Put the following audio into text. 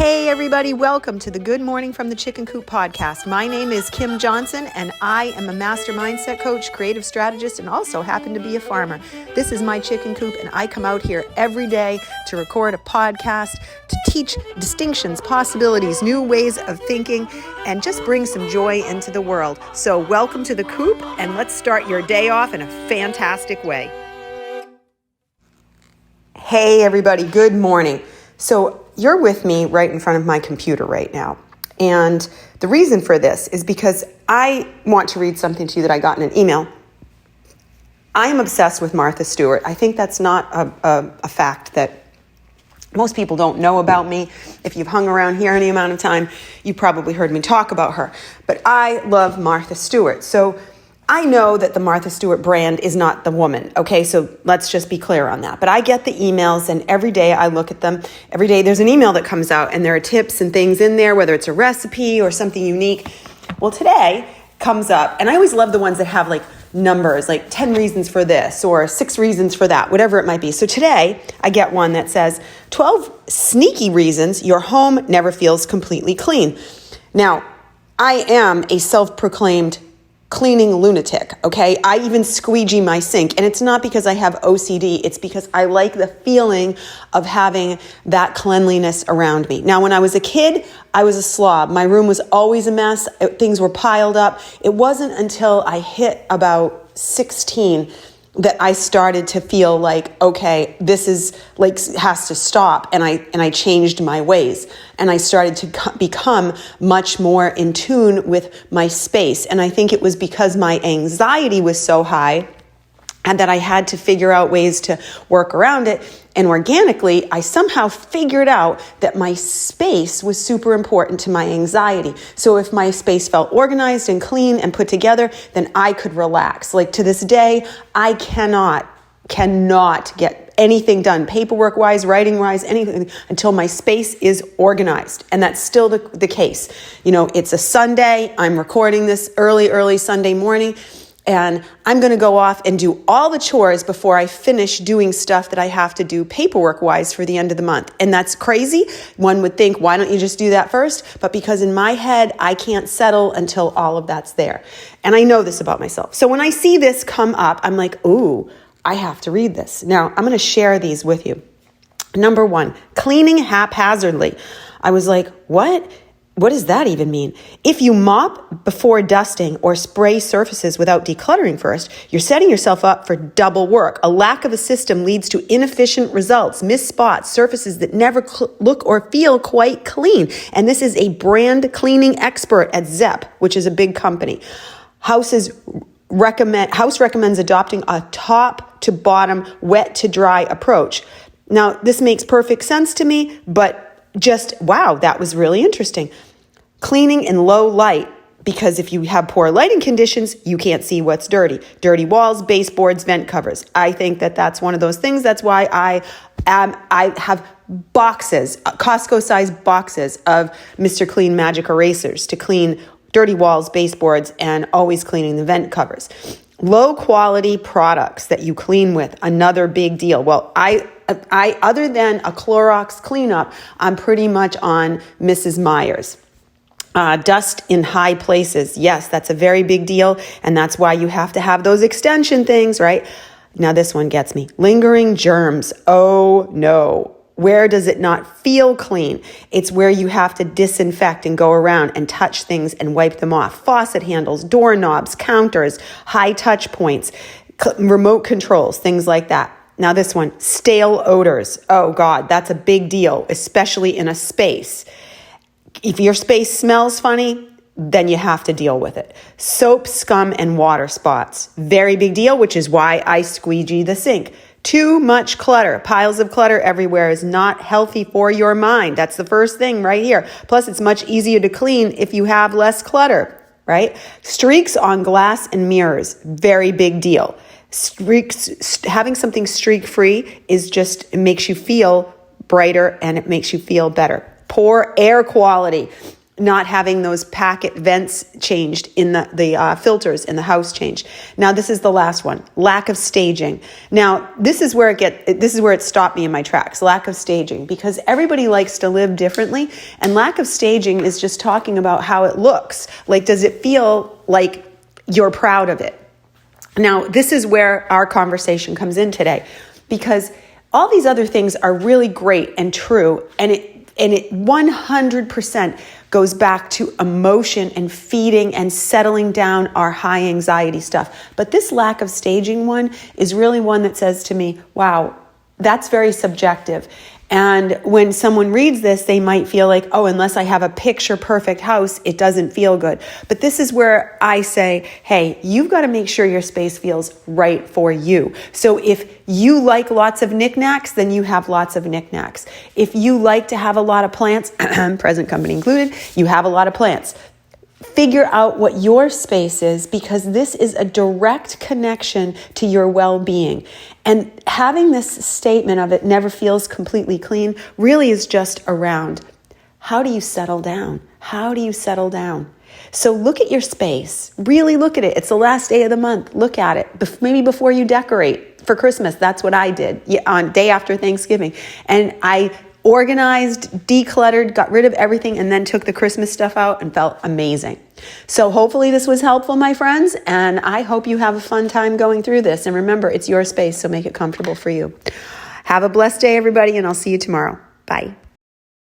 Hey everybody, welcome to the Good Morning from the Chicken Coop podcast. My name is Kim Johnson and I am a master mindset coach, creative strategist, and also happen to be a farmer. This is my chicken coop and I come out here every day to record a podcast, to teach distinctions, possibilities, new ways of thinking, and just bring some joy into the world. So welcome to the coop and let's start your day off in a fantastic way. Hey everybody, good morning. So you're with me right in front of my computer right now. And the reason for this is because I want to read something to you that I got in an email. I am obsessed with Martha Stewart. I think that's not a fact that most people don't know about me. If you've hung around here any amount of time, you probably heard me talk about her. But I love Martha Stewart. So I know that the Martha Stewart brand is not the woman, okay? So let's just be clear on that. But I get the emails and every day I look at them. Every day there's an email that comes out and there are tips and things in there, whether it's a recipe or something unique. Well, today comes up, and I always love the ones that have like numbers, like 10 reasons for this or 6 reasons for that, whatever it might be. So today I get one that says 12 sneaky reasons your home never feels completely clean. Now, I am a self-proclaimed cleaning lunatic, okay? I even squeegee my sink, and it's not because I have OCD, it's because I like the feeling of having that cleanliness around me. Now, when I was a kid, I was a slob. My room was always a mess. Things were piled up. It wasn't until I hit about 16 that I started to feel like, okay, this is like has to stop, and I changed my ways, and I started to become much more in tune with my space. And I think it was because my anxiety was so high and that I had to figure out ways to work around it. And organically, I somehow figured out that my space was super important to my anxiety. So if my space felt organized and clean and put together, then I could relax. Like to this day, I cannot get anything done, paperwork-wise, writing-wise, anything, until my space is organized. And that's still the case. You know, it's a Sunday. I'm recording this early Sunday morning. And I'm going to go off and do all the chores before I finish doing stuff that I have to do paperwork-wise for the end of the month. And that's crazy. One would think, why don't you just do that first? But because in my head, I can't settle until all of that's there. And I know this about myself. So when I see this come up, I'm like, ooh, I have to read this. Now, I'm going to share these with you. Number 1, cleaning haphazardly. I was like, what? What does that even mean? If you mop before dusting or spray surfaces without decluttering first, you're setting yourself up for double work. A lack of a system leads to inefficient results, missed spots, surfaces that never look or feel quite clean. And this is a brand cleaning expert at Zepp, which is a big company. House recommends adopting a top to bottom, wet to dry approach. Now, this makes perfect sense to me, but just, wow, that was really interesting. Cleaning in low light, because if you have poor lighting conditions, you can't see what's dirty. Dirty walls, baseboards, vent covers. I think that that's one of those things. That's why I have boxes, Costco-sized boxes of Mr. Clean Magic erasers to clean dirty walls, baseboards, and always cleaning the vent covers. Low quality products that you clean with, another big deal. Well, I other than a Clorox cleanup, I'm pretty much on Mrs. Meyer's. Dust in high places. Yes, that's a very big deal. And that's why you have to have those extension things, right? Now this one gets me. Lingering germs. Oh no. Where does it not feel clean? It's where you have to disinfect and go around and touch things and wipe them off. Faucet handles, doorknobs, counters, high touch points, remote controls, things like that. Now this one, stale odors. Oh God, that's a big deal, especially in a space. If your space smells funny, then you have to deal with it. Soap, scum, and water spots. Very big deal, which is why I squeegee the sink. Too much clutter, piles of clutter everywhere is not healthy for your mind. That's the first thing right here. Plus, it's much easier to clean if you have less clutter, right? Streaks on glass and mirrors, very big deal. Streaks, having something streak-free is just, it makes you feel brighter and it makes you feel better. Poor air quality. not having those packet vents changed in the filters in the house changed. Now, this is the last one, lack of staging. Now, this is where it stopped me in my tracks, lack of staging, because everybody likes to live differently, and lack of staging is just talking about how it looks. Like, does it feel like you're proud of it? Now, this is where our conversation comes in today, because all these other things are really great and true, and it 100% goes back to emotion and feeding and settling down our high anxiety stuff. But this lack of staging one is really one that says to me, wow, that's very subjective. And when someone reads this, they might feel like, oh, unless I have a picture perfect house, it doesn't feel good. But this is where I say, hey, you've got to make sure your space feels right for you. So if you like lots of knickknacks, then you have lots of knickknacks. If you like to have a lot of plants, present company included, you have a lot of plants. Figure out what your space is, because this is a direct connection to your well-being. And having this statement of it never feels completely clean really is just around, how do you settle down? How do you settle down? So look at your space. Really look at it. It's the last day of the month. Look at it. Maybe before you decorate for Christmas. That's what I did on day after Thanksgiving. And I organized, decluttered, got rid of everything, and then took the Christmas stuff out and felt amazing. So hopefully this was helpful, my friends, and I hope you have a fun time going through this. And remember, it's your space, so make it comfortable for you. Have a blessed day, everybody, and I'll see you tomorrow. Bye.